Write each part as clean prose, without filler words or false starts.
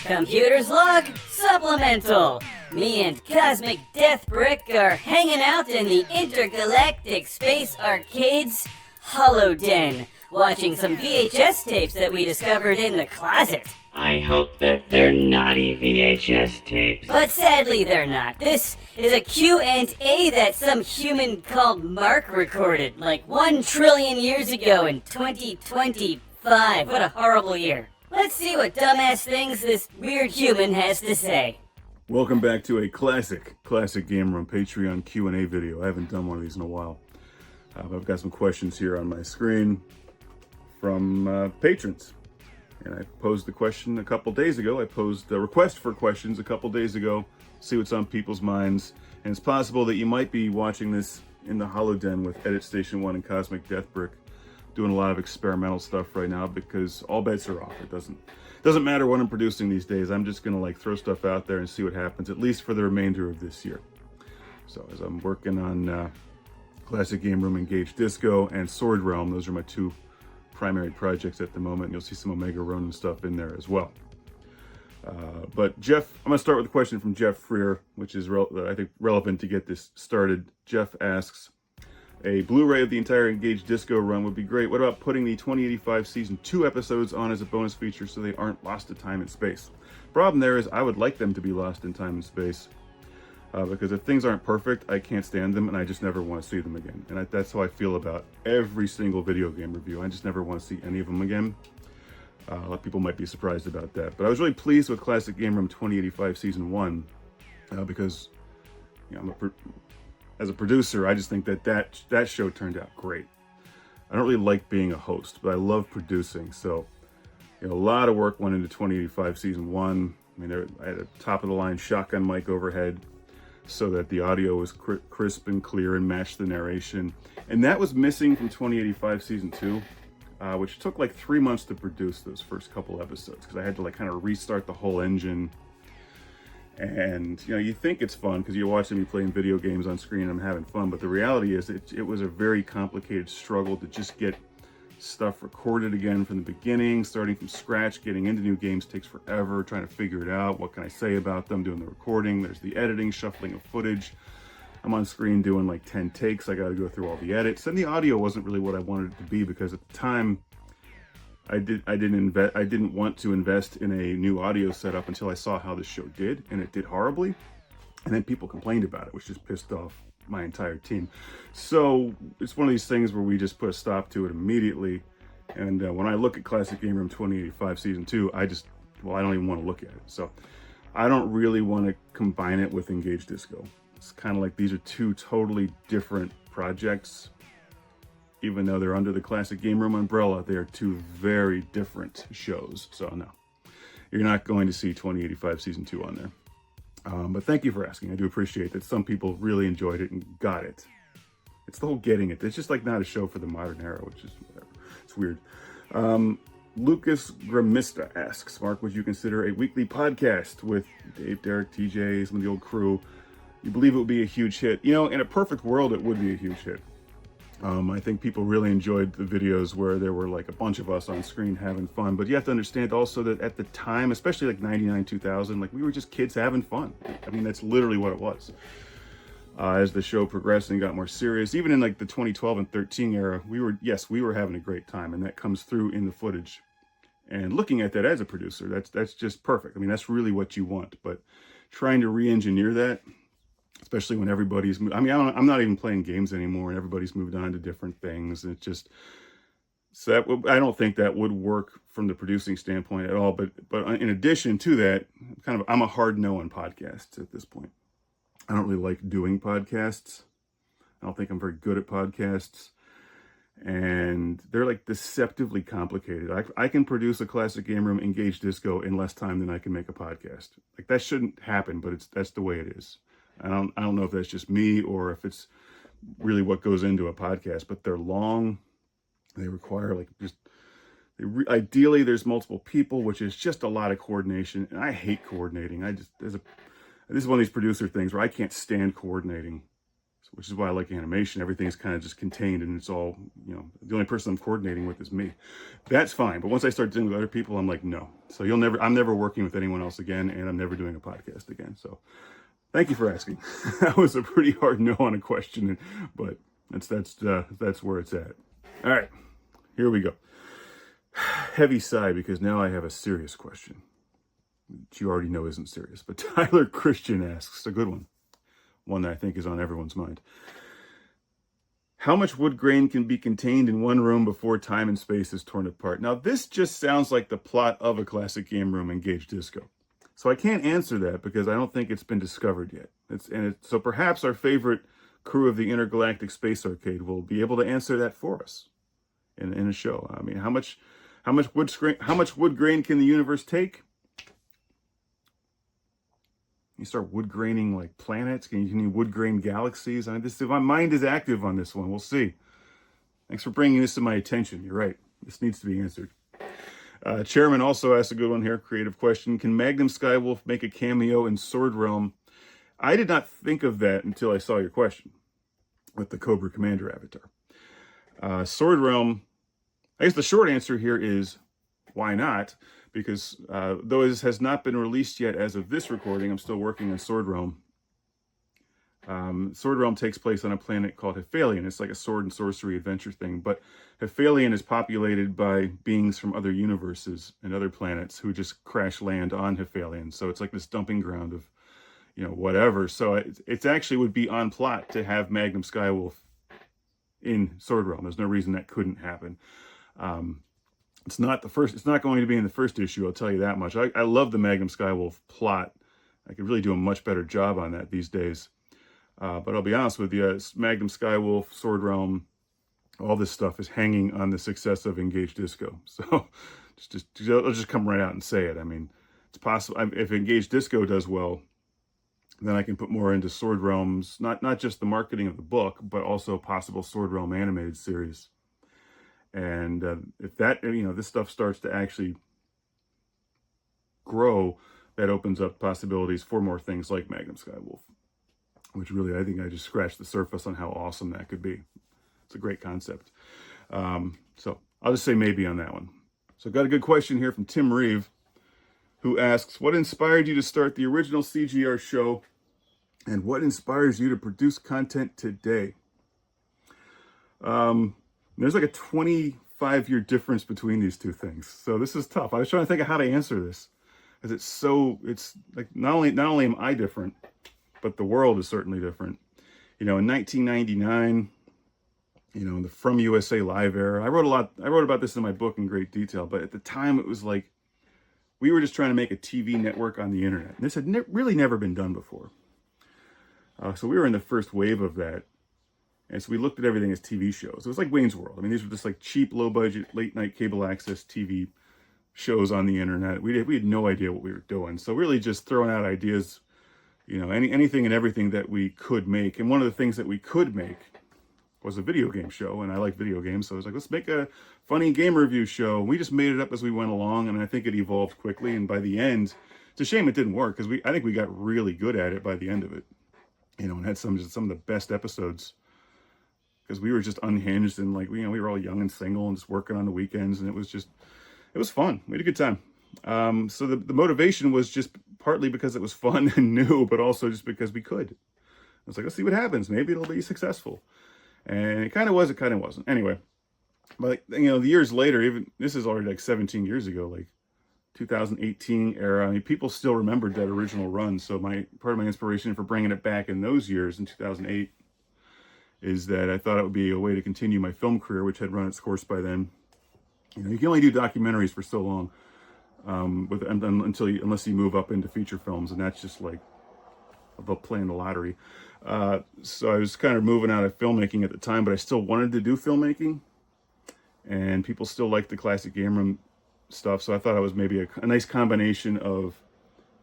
Computers Log Supplemental. Me and Cosmic Deathbrick are hanging out in the Intergalactic Space Arcade's Holoden, watching some VHS tapes that we discovered in the closet. I hope that they're naughty VHS tapes. But sadly they're not. This is a Q&A that some human called Mark recorded like 1 trillion years ago in 2025. What a horrible year. Let's see what dumbass things this weird human has to say. Welcome back to a classic Game Room Patreon Q&A video. I haven't done one of these in a while. I've got some questions here on my screen from patrons. And I posed the question a couple days ago. I posed a request for questions a couple days ago. See what's on people's minds. And it's possible that you might be watching this in the Holoden with Edit Station 1 and Cosmic Deathbrick. Doing a lot of experimental stuff right now because all bets are off. It doesn't matter what I'm producing these days. I'm just gonna throw stuff out there and see what happens, at least for the remainder of this year. So as I'm working on Classic Game Room, Engage Disco, and Sword Realm, those are my two primary projects at the moment. You'll see some Omega Ronin stuff in there as well. But Jeff, I'm going to start with a question from Jeff Freer, which is I think relevant to get this started. Jeff asks, a Blu-ray of the entire Engage Disco run would be great. What about putting the 2085 Season 2 episodes on as a bonus feature so they aren't lost to time and space? Problem there is I would like them to be lost in time and space. Because if things aren't perfect, I can't stand them and I just never want to see them again. And that's how I feel about every single video game review. I just never want to see any of them again. A lot of people might be surprised about that. But I was really pleased with Classic Game Room 2085 Season 1 because as a producer, I just think that show turned out great. I don't really like being a host, but I love producing. So a lot of work went into 2085 Season 1. I mean, I had a top-of-the-line shotgun mic overhead, so that the audio was crisp and clear and matched the narration. And that was missing from 2085 Season 2, which took like 3 months to produce those first couple episodes, because I had to kind of restart the whole engine. And, you think it's fun because you're watching me playing video games on screen and I'm having fun, but the reality is it was a very complicated struggle to just get stuff recorded again from the beginning, starting from scratch. Getting into new games takes forever, trying to figure it out. What can I say about them? Doing the recording, there's the editing, shuffling of footage. I'm on screen doing like 10 takes. I got to go through all the edits, and the audio wasn't really what I wanted it to be because at the time I didn't want to invest in a new audio setup until I saw how the show did, and it did horribly. And then people complained about it, which just pissed off my entire team. So it's one of these things where we just put a stop to it immediately. And when I look at Classic Game Room 2085 Season 2, I don't even want to look at it. So I don't really want to combine it with Engage Disco. It's kind of like these are two totally different projects. Even though they're under the Classic Game Room umbrella, they are two very different shows. So no, you're not going to see 2085 Season 2 on there. But thank you for asking. I do appreciate that some people really enjoyed it and got it. It's the whole getting it. It's just not a show for the modern era, which is whatever. It's weird. Lucas Gramista asks, Mark, would you consider a weekly podcast with Dave, Derek, TJ, some of the old crew? You believe it would be a huge hit? In a perfect world, it would be a huge hit. I think people really enjoyed the videos where there were a bunch of us on screen having fun. But you have to understand also that at the time, especially 99, 2000, we were just kids having fun. I mean, that's literally what it was. As the show progressed and got more serious, even in the 2012 and 13 era, we were having a great time, and that comes through in the footage. And looking at that as a producer, that's just perfect. I mean, that's really what you want. But trying to re-engineer that, especially when everybody's, I'm not even playing games anymore and everybody's moved on to different things. And I don't think that would work from the producing standpoint at all. But in addition to that, I'm a hard no on podcasts at this point. I don't really like doing podcasts. I don't think I'm very good at podcasts. And they're deceptively complicated. I can produce a Classic Game Room Engage Disco in less time than I can make a podcast. That shouldn't happen, but that's the way it is. I don't know if that's just me or if it's really what goes into a podcast, but they're long. They require ideally there's multiple people, which is just a lot of coordination. And I hate coordinating. This is one of these producer things where I can't stand coordinating. which is why I like animation. Everything's kind of just contained, and it's all, the only person I'm coordinating with is me. That's fine. But once I start dealing with other people, I'm like, no. So I'm never working with anyone else again, and I'm never doing a podcast again. So thank you for asking. That was a pretty hard no on a question, but that's where it's at. All right, here we go. Heavy sigh, because now I have a serious question, which you already know isn't serious. But Tyler Christian asks a good one that I think is on everyone's mind. How much wood grain can be contained in one room before time and space is torn apart? Now, this just sounds like the plot of a classic game room, Engage Disco. So I can't answer that because I don't think it's been discovered yet. So perhaps our favorite crew of the Intergalactic Space Arcade will be able to answer that for us in a show. I mean, how much wood grain can the universe take? You start wood graining like planets. Can you wood grain galaxies? My mind is active on this one. We'll see. Thanks for bringing this to my attention. You're right. This needs to be answered. Chairman also asked a good one here. Creative question. Can Magnum Skywolf make a cameo in Sword Realm? I did not think of that until I saw your question with the Cobra Commander avatar. Sword Realm, I guess the short answer here is why not? Because though it has not been released yet as of this recording, I'm still working on Sword Realm. Sword Realm takes place on a planet called Hephalion. It's like a sword and sorcery adventure thing, but Hephalion is populated by beings from other universes and other planets who just crash land on Hephalion. So it's like this dumping ground of, whatever. So it actually would be on plot to have Magnum Skywolf in Sword Realm. There's no reason that couldn't happen. It's not going to be in the first issue, I'll tell you that much. I love the Magnum Skywolf plot. I could really do a much better job on that these days. But I'll be honest with you, Magnum Skywolf, Sword Realm, all this stuff is hanging on the success of Engage Disco. So I'll just come right out and say it. I mean, it's possible if Engage Disco does well, then I can put more into Sword Realm's, not just the marketing of the book, but also possible Sword Realm animated series. And if that, this stuff starts to actually grow, that opens up possibilities for more things like Magnum Skywolf, which really, I think I just scratched the surface on how awesome that could be. It's a great concept. So I'll just say maybe on that one. So I've got a good question here from Tim Reeve, who asks, what inspired you to start the original CGR show, and what inspires you to produce content today? There's like a 25-year difference between these two things. So this is tough. I was trying to think of how to answer this, because it's like not only am I different, but the world is certainly different. In 1999, in the From USA Live era, I wrote about this in my book in great detail, but at the time it was like we were just trying to make a TV network on the internet. And this had really never been done before. So we were in the first wave of that. And so we looked at everything as TV shows. It was like Wayne's World. I mean, these were just like cheap, low-budget, late-night cable access TV shows on the internet. We had no idea what we were doing. So really just throwing out ideas, anything and everything that we could make. And one of the things that we could make was a video game show. And I like video games. So I was like, let's make a funny game review show. We just made it up as we went along. And I think it evolved quickly. And by the end, it's a shame it didn't work, because I think we got really good at it by the end of it. And had some of the best episodes, because we were just unhinged, and like, we were all young and single and just working on the weekends, and it was fun. We had a good time. So the motivation was just partly because it was fun and new, but also just because we could. I was like, let's see what happens. Maybe it'll be successful. And it kind of was, it kind of wasn't. Anyway, but the years later, even this is already like 17 years ago, like 2018 era. I mean, people still remembered that original run. So part of my inspiration for bringing it back in those years, in 2008, is that I thought it would be a way to continue my film career, which had run its course by then. You can only do documentaries for so long, unless you move up into feature films, and that's just like about playing the lottery. So I was kind of moving out of filmmaking at the time, but I still wanted to do filmmaking, and people still liked the classic game room stuff. So I thought it was maybe a nice combination of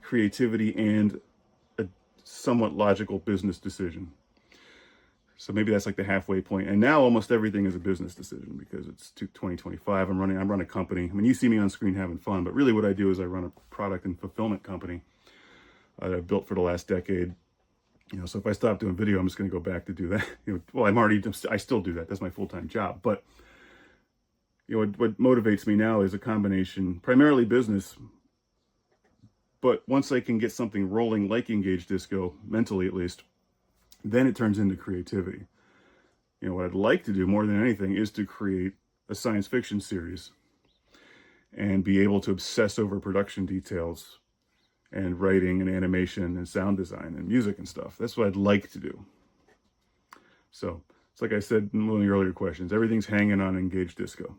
creativity and a somewhat logical business decision. So maybe that's like the halfway point. And now almost everything is a business decision, because it's 2025. I run a company. I mean, you see me on screen having fun, but really what I do is I run a product and fulfillment company that I've built for the last decade. So if I stop doing video, I'm just going to go back to do that. Well, I still do that. That's my full-time job. But what motivates me now is a combination, primarily business. But once I can get something rolling like Engage Disco, mentally at least, then it turns into creativity. What I'd like to do more than anything is to create a science fiction series and be able to obsess over production details and writing and animation and sound design and music and stuff. That's what I'd like to do. So it's like I said in one of the earlier questions, everything's hanging on Engage Disco.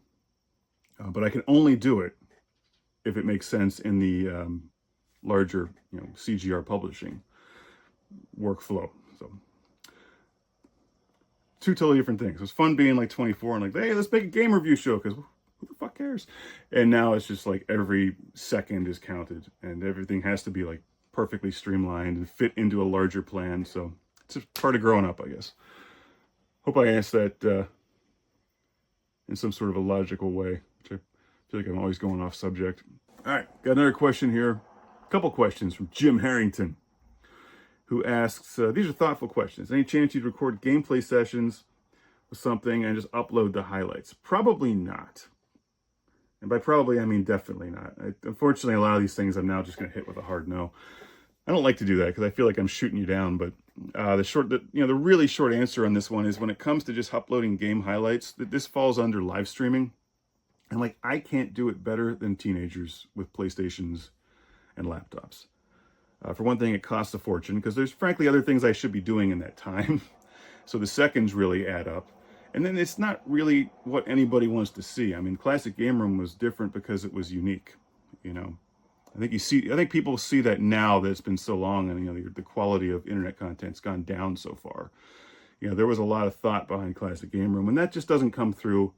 But I can only do it if it makes sense in the larger, CGR publishing workflow. So two totally different things. It was fun being like 24 and like, hey, let's make a game review show, because who the fuck cares? And now it's just like every second is counted and everything has to be like perfectly streamlined and fit into a larger plan. So it's just part of growing up, I guess. Hope I answered that in some sort of a logical way, which I feel like I'm always going off subject. All right, got another question here. A couple questions from Jim Harrington, who asks, these are thoughtful questions. Any chance you'd record gameplay sessions with something and just upload the highlights? Probably not. And by probably, I mean definitely not. Unfortunately, a lot of these things I'm now just going to hit with a hard no. I don't like to do that because I feel like I'm shooting you down. But the really short answer on this one is when it comes to just uploading game highlights, this falls under live streaming. And I can't do it better than teenagers with PlayStations and laptops. For one thing, it costs a fortune because there's frankly other things I should be doing in that time. So the seconds really add up. And then it's not really what anybody wants to see. I mean, Classic Game Room was different because it was unique. I think people see that now that it's been so long and, the quality of internet content's gone down so far. There was a lot of thought behind Classic Game Room, and that just doesn't come through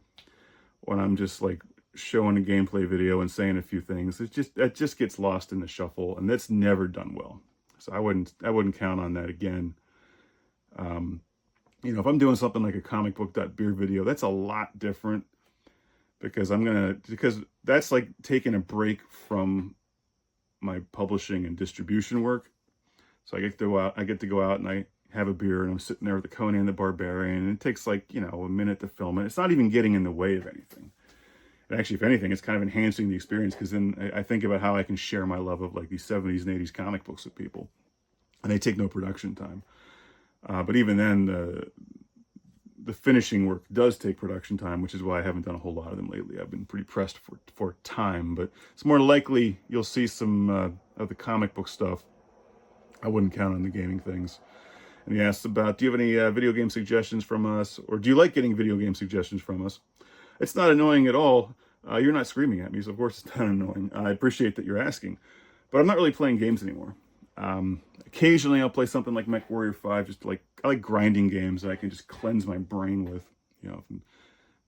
when I'm just showing a gameplay video and saying a few things. That just gets lost in the shuffle, and that's never done well. So I wouldn't count on that again. If I'm doing something like a comicbook.beer video, that's a lot different because that's like taking a break from my publishing and distribution work. So I get to go out and I have a beer and I'm sitting there with the Conan the Barbarian, and it takes a minute to film it. It's not even getting in the way of anything. And actually, if anything, it's kind of enhancing the experience because then I think about how I can share my love of these 70s and 80s comic books with people. And they take no production time. But even then, the finishing work does take production time, which is why I haven't done a whole lot of them lately. I've been pretty pressed for time, but it's more likely you'll see some of the comic book stuff. I wouldn't count on the gaming things. And he asks about, do you have any video game suggestions from us? Or do you like getting video game suggestions from us? It's not annoying at all. You're not screaming at me, so of course it's not annoying. I appreciate that you're asking. But I'm not really playing games anymore. Occasionally I'll play something like MechWarrior 5, I like grinding games that I can just cleanse my brain with. If I'm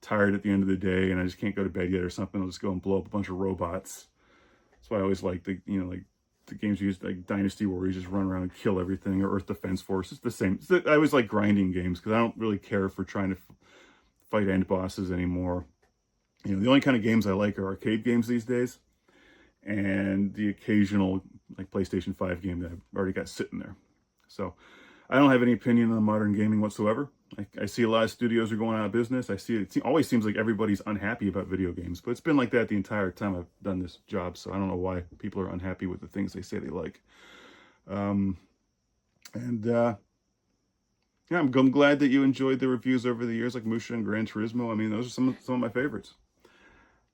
tired at the end of the day and I just can't go to bed yet or something, I'll just go and blow up a bunch of robots. That's why I always like the games you use, like Dynasty Warriors, just run around and kill everything, or Earth Defense Force. It's the same. I always like grinding games because I don't really care for trying to fight end bosses anymore. The only kind of games I like are arcade games these days, and the occasional PlayStation 5 game that I've already got sitting there. So I don't have any opinion on modern gaming whatsoever. I see a lot of studios are going out of business. It always seems like everybody's unhappy about video games, but it's been like that the entire time I've done this job, so I don't know why people are unhappy with the things they say they like. I'm glad that you enjoyed the reviews over the years, like Musha and Gran Turismo. I mean, those are some of my favorites.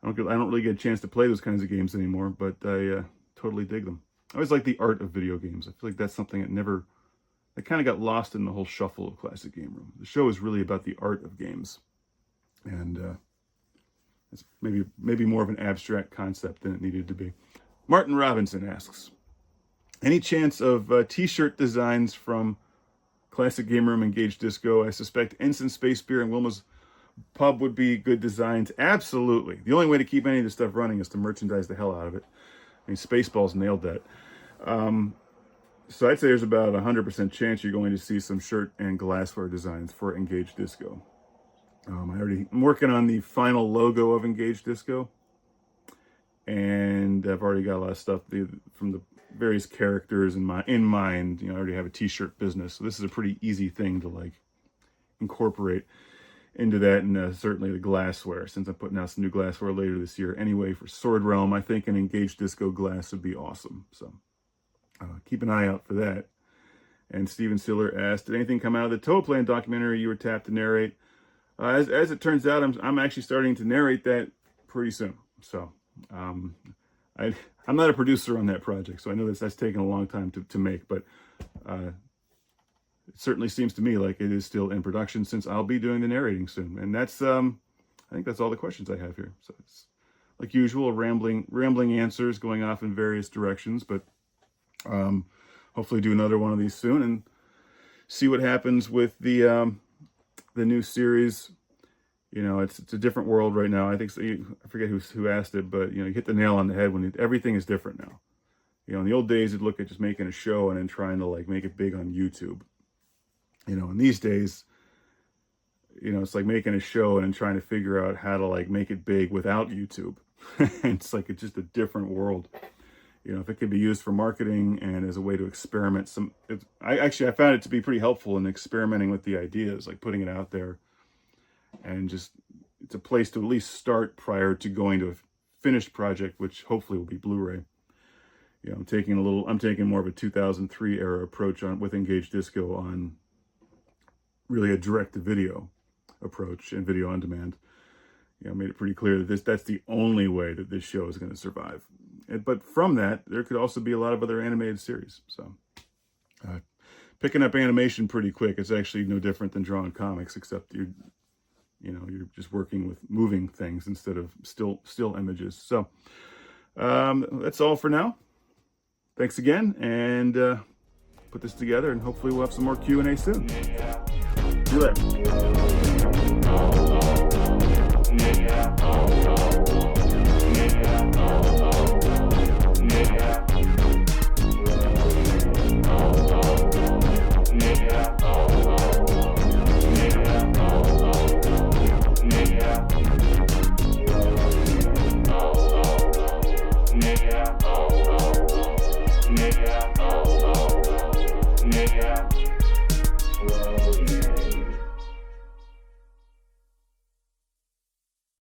I don't really get a chance to play those kinds of games anymore, but I totally dig them. I always like the art of video games. I feel like that's something that kind of got lost in the whole shuffle of Classic Game Room. The show is really about the art of games, and it's maybe more of an abstract concept than it needed to be. Martin Robinson asks, any chance of t-shirt designs from Classic Game Room Engage Disco? I suspect Ensign Space Beer and Wilma's Pub would be good designs. Absolutely. The only way to keep any of this stuff running is to merchandise the hell out of it. I mean, Spaceballs nailed that. So I'd say there's about 100% chance you're going to see some shirt and glassware designs for Engage Disco. I'm working on the final logo of Engage Disco. and I've already got a lot of stuff from the various characters in mind. I already have a t-shirt business, so this is a pretty easy thing to like incorporate into that. And certainly the glassware, since I'm putting out some new glassware later this year anyway for Sword Realm, I think an Engaged Disco glass would be awesome. So keep an eye out for that. And Steven Siller asked, did anything come out of the Toaplan documentary you were tapped to narrate? As it turns out, I'm actually starting to narrate that pretty soon. So I'm not a producer on that project, so I know that's taken a long time to make, but it certainly seems to me like it is still in production, since I'll be doing the narrating soon. And that's I think that's all the questions I have here. So it's like usual, rambling answers going off in various directions, but hopefully do another one of these soon and see what happens with the new series. It's a different world right now. I think I forget who asked it, but you hit the nail on the head when everything is different now. In the old days, you'd look at just making a show and then trying to like make it big on YouTube. And these days, it's like making a show and then trying to figure out how to like make it big without YouTube. It's just a different world. If it can be used for marketing and as a way to experiment, I found it to be pretty helpful in experimenting with the ideas, like putting it out there, and just it's a place to at least start prior to going to a finished project, which hopefully will be Blu-ray. I'm taking more of a 2003 era approach with Engaged Disco on really a direct-to-video approach and video on demand. Made it pretty clear that that's the only way that this show is going to survive. But from that, there could also be a lot of other animated series. So picking up animation pretty quick. It's actually no different than drawing comics, except you're just working with moving things instead of still images. So that's all for now. Thanks again, and put this together, and hopefully we'll have some more Q&A soon. See you later.